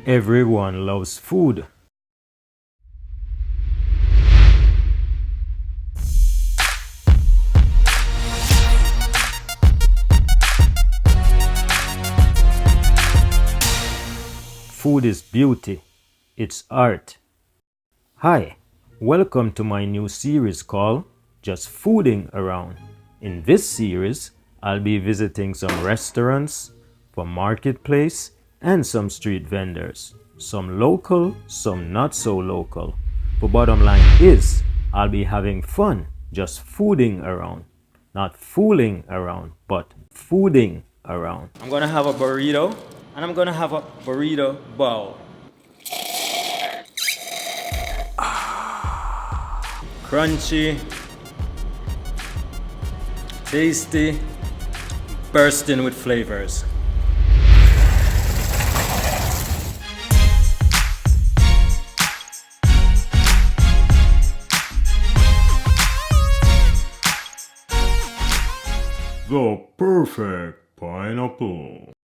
Everyone loves food. Food is beauty. It's art. Hi, welcome to my new series called Just Fooding Around. In this series, I'll be visiting some restaurants, from marketplace, and some street vendors. Some local, some not so local. The bottom line is, I'll be having fun just fooding around. Not fooling around, but fooding around. I'm gonna have a burrito, and I'm gonna have a burrito bowl. Crunchy, tasty, bursting with flavors. The perfect pineapple.